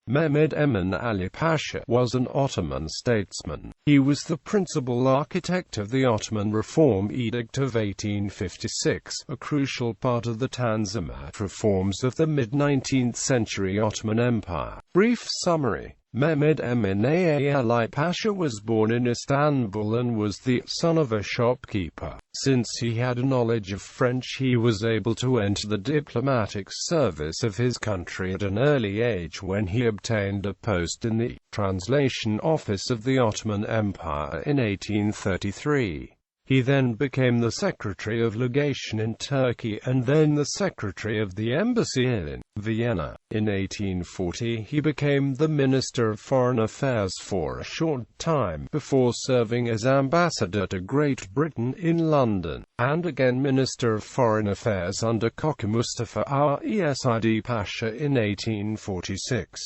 Mehmed Emin Aali Pasha was an Ottoman statesman. He was the principal architect of the Ottoman Reform Edict of 1856, a crucial part of the Tanzimat reforms of the mid-19th century Ottoman Empire. Brief summary. Mehmed Emin Aali Pasha was born in Istanbul and was the son of a shopkeeper. Since he had a knowledge of French, he was able to enter the diplomatic service of his country at an early age when he obtained a post in the translation office of the Ottoman Empire in 1833. He then became the Secretary of Legation in Turkey and then the Secretary of the Embassy in Vienna. In 1840 he became the Minister of Foreign Affairs for a short time, before serving as Ambassador to Great Britain in London, and again Minister of Foreign Affairs under Kaka Mustafa Aali Pasha in 1846.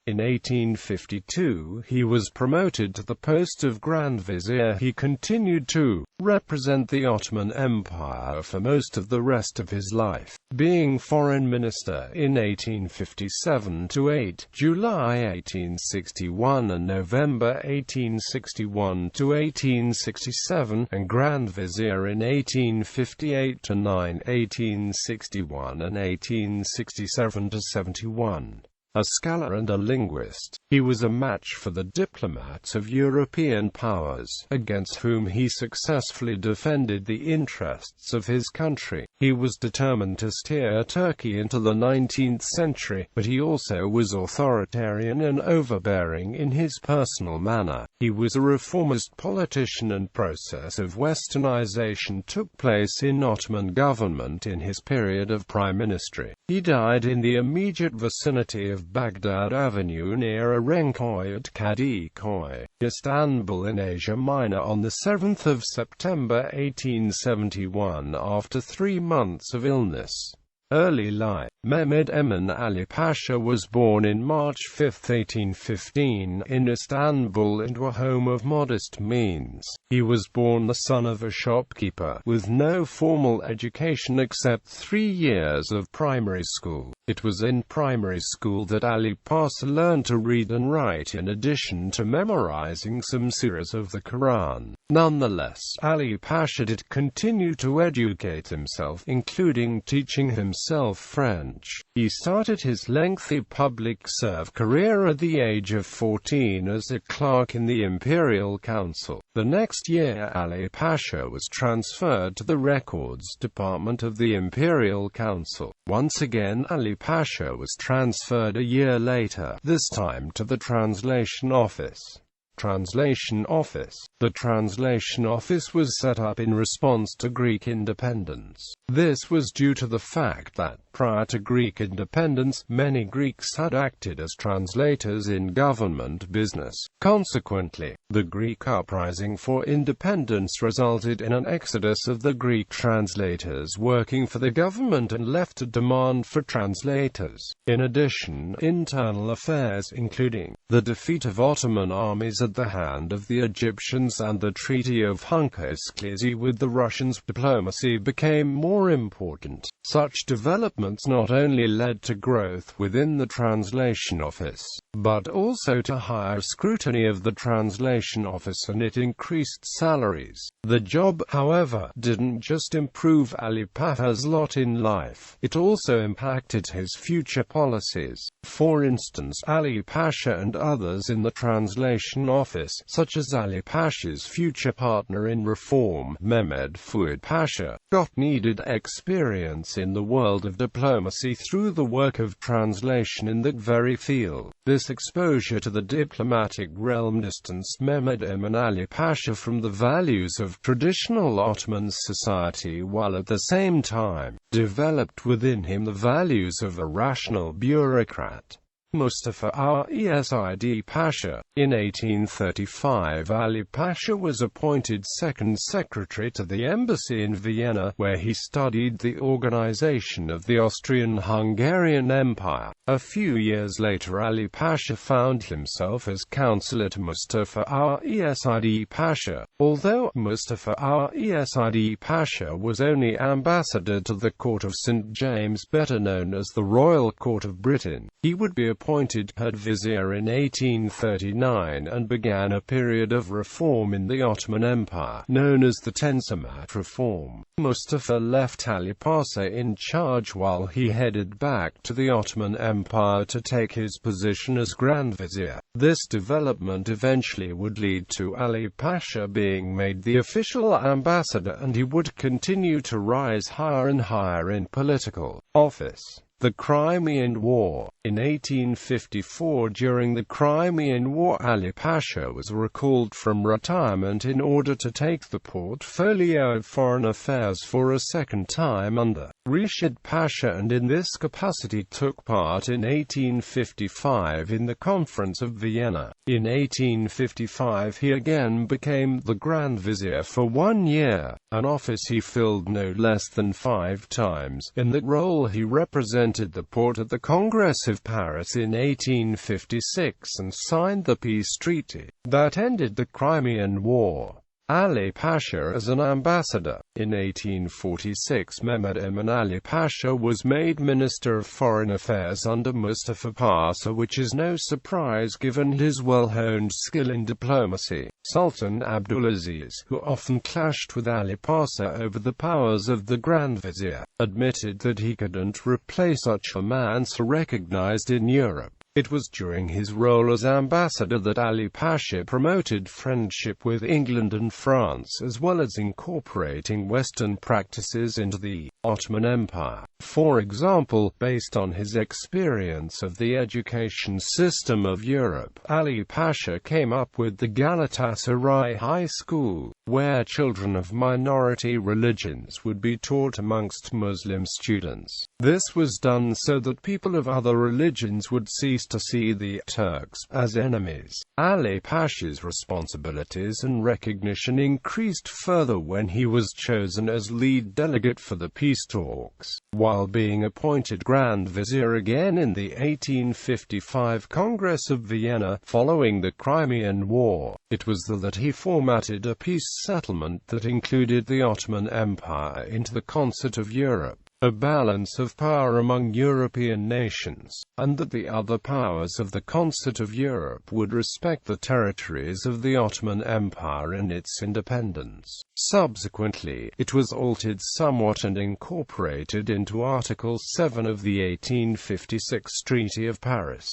In 1852, he was promoted to the post of Grand Vizier. He continued to represent the Ottoman Empire for most of the rest of his life, being foreign minister in 1857 to 8 July 1861 and November 1861 to 1867, and Grand Vizier in 1858 to 9 1861 and 1867 to 71. A scholar and a linguist, he was a match for the diplomats of European powers, against whom he successfully defended the interests of his country. He was determined to steer Turkey into the 19th century, but he also was authoritarian and overbearing in his personal manner. He was a reformist politician, and process of westernization took place in Ottoman government in his period of prime ministry. He died in the immediate vicinity of Baghdad Avenue near Erenköy at Kadıköy, Istanbul in Asia Minor on 7 September 1871 after 3 months of illness. Early life. Mehmed Emin Aali Pasha was born in March 5, 1815, in Istanbul into a home of modest means. He was born the son of a shopkeeper, with no formal education except 3 years of primary school. It was in primary school that Aali Pasha learned to read and write in addition to memorizing some surahs of the Quran. Nonetheless, Aali Pasha did continue to educate himself, including teaching himself French. He started his lengthy public service career at the age of 14 as a clerk in the Imperial Council. The next year, Aali Pasha was transferred to the Records Department of the Imperial Council. Once again, Aali Pasha was transferred a year later, this time to the Translation Office. Translation Office. The Translation Office was set up in response to Greek independence. This was due to the fact that, prior to Greek independence, many Greeks had acted as translators in government business. Consequently, the Greek uprising for independence resulted in an exodus of the Greek translators working for the government and left a demand for translators. In addition, internal affairs, including the defeat of Ottoman armies at the hand of the Egyptians and the Treaty of Hunkasklizi with the Russians, diplomacy became more important. Such developments not only led to growth within the Translation Office, but also to higher scrutiny of the Translation Office, and it increased salaries. The job, however, didn't just improve Aali Pasha's lot in life, it also impacted his future policies. For instance, Aali Pasha and others in the Translation Office, such as Aali Pasha's future partner in reform, Mehmed Fuad Pasha, got needed experience in the world of diplomacy through the work of translation in that very field. This exposure to the diplomatic realm distanced Mehmed Emin Aali Pasha from the values of traditional Ottoman society, while at the same time developed within him the values of a rational bureaucrat. Mustafa Aali Pasha. In 1835, Aali Pasha was appointed second secretary to the embassy in Vienna, where he studied the organization of the Austrian-Hungarian Empire. A few years later, Aali Pasha found himself as counselor to Mustafa Aali Pasha. Although Mustafa Aali Pasha was only ambassador to the court of St. James, better known as the Royal Court of Britain, he would be appointed head vizier in 1839 and began a period of reform in the Ottoman Empire, known as the Tanzimat reform. Mustafa left Ali Pasha in charge while he headed back to the Ottoman Empire to take his position as Grand Vizier. This development eventually would lead to Ali Pasha being made the official ambassador, and he would continue to rise higher and higher in political office. The Crimean War. In 1854, during the Crimean War, Ali Pasha was recalled from retirement in order to take the portfolio of foreign affairs for a second time under Reshid Pasha, and in this capacity took part in 1855 in the Conference of Vienna. In 1855 he again became the Grand Vizier for 1 year, an office he filled no less than 5 times. In that role he represented the Porte at the Congress of Paris in 1856 and signed the peace treaty that ended the Crimean War. Ali Pasha as an ambassador. In 1846, Mehmed Emin Aali Pasha was made Minister of Foreign Affairs under Mustafa Pasha, which is no surprise given his well-honed skill in diplomacy. Sultan Abdulaziz, who often clashed with Ali Pasha over the powers of the Grand Vizier, admitted that he couldn't replace such a man so recognized in Europe. It was during his role as ambassador that Ali Pasha promoted friendship with England and France, as well as incorporating Western practices into the Ottoman Empire. For example, based on his experience of the education system of Europe, Ali Pasha came up with the Galatasaray High School, where children of minority religions would be taught amongst Muslim students. This was done so that people of other religions would cease to see the Turks as enemies. Ali Pasha's responsibilities and recognition increased further when he was chosen as lead delegate for the peace talks. While being appointed Grand Vizier again in the 1855 Congress of Vienna, following the Crimean War, it was there that he formatted a peace settlement that included the Ottoman Empire into the concert of Europe, a balance of power among European nations, and that the other powers of the concert of Europe would respect the territories of the Ottoman Empire and its independence. Subsequently, it was altered somewhat and incorporated into Article 7 of the 1856 Treaty of Paris.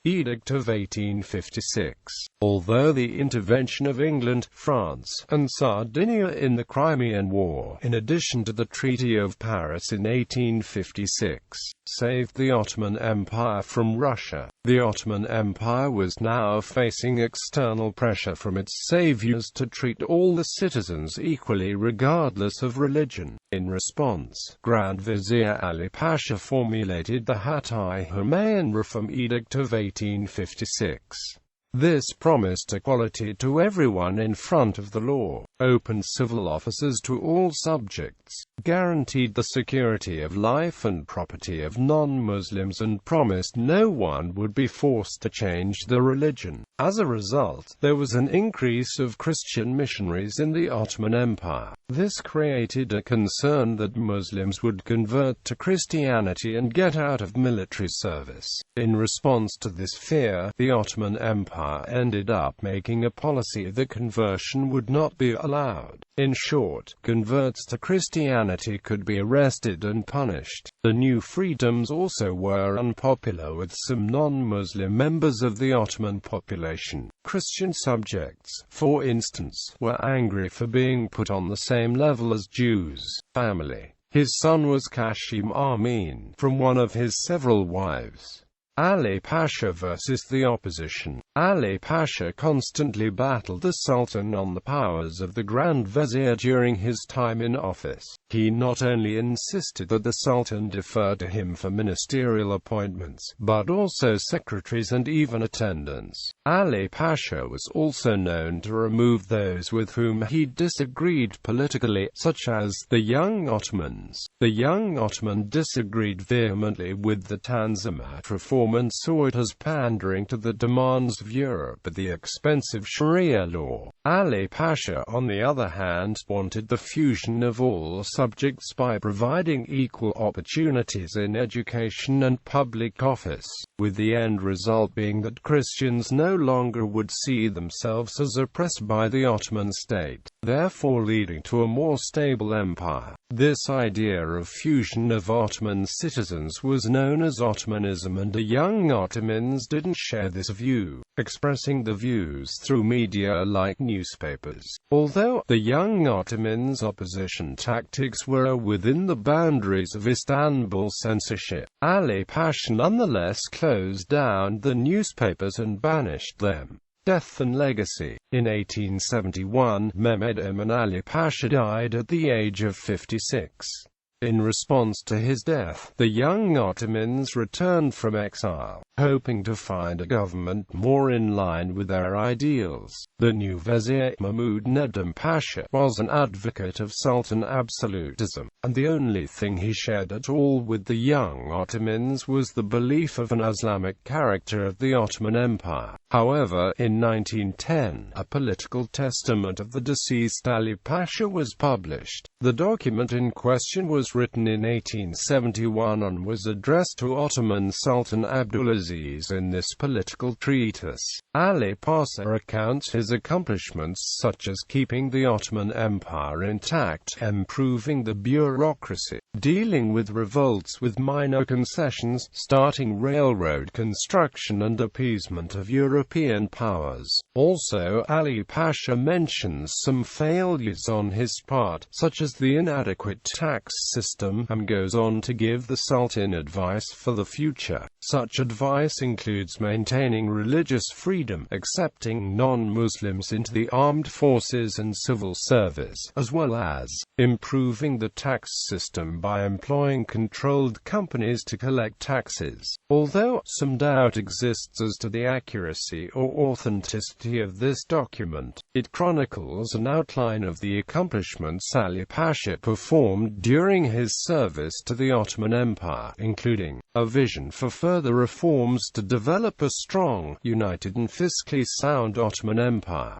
Edict of 1856. Although the intervention of England, France, and Sardinia in the Crimean War, in addition to the Treaty of Paris in 1856, saved the Ottoman Empire from Russia, the Ottoman Empire was now facing external pressure from its saviors to treat all the citizens equally regardless of religion. In response, Grand Vizier Ali Pasha formulated the Hatay-Humayun Reform Edict of 1856. This promised equality to everyone in front of the law, opened civil offices to all subjects, guaranteed the security of life and property of non-Muslims, and promised no one would be forced to change their religion. As a result, there was an increase of Christian missionaries in the Ottoman Empire. This created a concern that Muslims would convert to Christianity and get out of military service. In response to this fear, the Ottoman Empire ended up making a policy that conversion would not be allowed. In short, converts to Christianity could be arrested and punished. The new freedoms also were unpopular with some non-Muslim members of the Ottoman population. Christian subjects, for instance, were angry for being put on the same level as Jews. Family. His son was Qasim Amin, from one of his several wives. Ali Pasha versus the opposition. Ali Pasha constantly battled the Sultan on the powers of the Grand Vizier during his time in office. He not only insisted that the Sultan defer to him for ministerial appointments, but also secretaries and even attendants. Ali Pasha was also known to remove those with whom he disagreed politically, such as the Young Ottomans. The Young Ottoman disagreed vehemently with the Tanzimat reform reform and saw it as pandering to the demands of Europe at the expense of Sharia law. Ali Pasha, on the other hand, wanted the fusion of all subjects by providing equal opportunities in education and public office, with the end result being that Christians no longer would see themselves as oppressed by the Ottoman state, therefore leading to a more stable empire. This idea of fusion of Ottoman citizens was known as Ottomanism, and the young Ottomans didn't share this view, expressing the views through media like newspapers. Although the young Ottomans' opposition tactics were within the boundaries of Istanbul censorship, Ali Pasha nonetheless closed down the newspapers and banished them. Death and legacy. In 1871, Mehmed Emin Aali Pasha died at the age of 56. In response to his death, the young Ottomans returned from exile, hoping to find a government more in line with their ideals. The new vizier, Mehmed Emin Pasha, was an advocate of Sultan absolutism, and the only thing he shared at all with the young Ottomans was the belief of an Islamic character of the Ottoman Empire. However, in 1910, a political testament of the deceased Ali Pasha was published. The document in question was written in 1871 and was addressed to Ottoman Sultan Abdulaziz. In this political treatise, Ali Pasha recounts his accomplishments such as keeping the Ottoman Empire intact, improving the bureaucracy, dealing with revolts with minor concessions, starting railroad construction and appeasement of European powers. Also, Ali Pasha mentions some failures on his part, such as the inadequate tax system, and goes on to give the Sultan advice for the future. Such advice includes maintaining religious freedom, accepting non-Muslims into the armed forces and civil service, as well as improving the tax system by employing controlled companies to collect taxes. Although some doubt exists as to the accuracy or authenticity of this document, it chronicles an outline of the accomplishments Ali Pasha performed during his service to the Ottoman Empire, including a vision for further reforms to develop a strong, united and fiscally sound Ottoman Empire.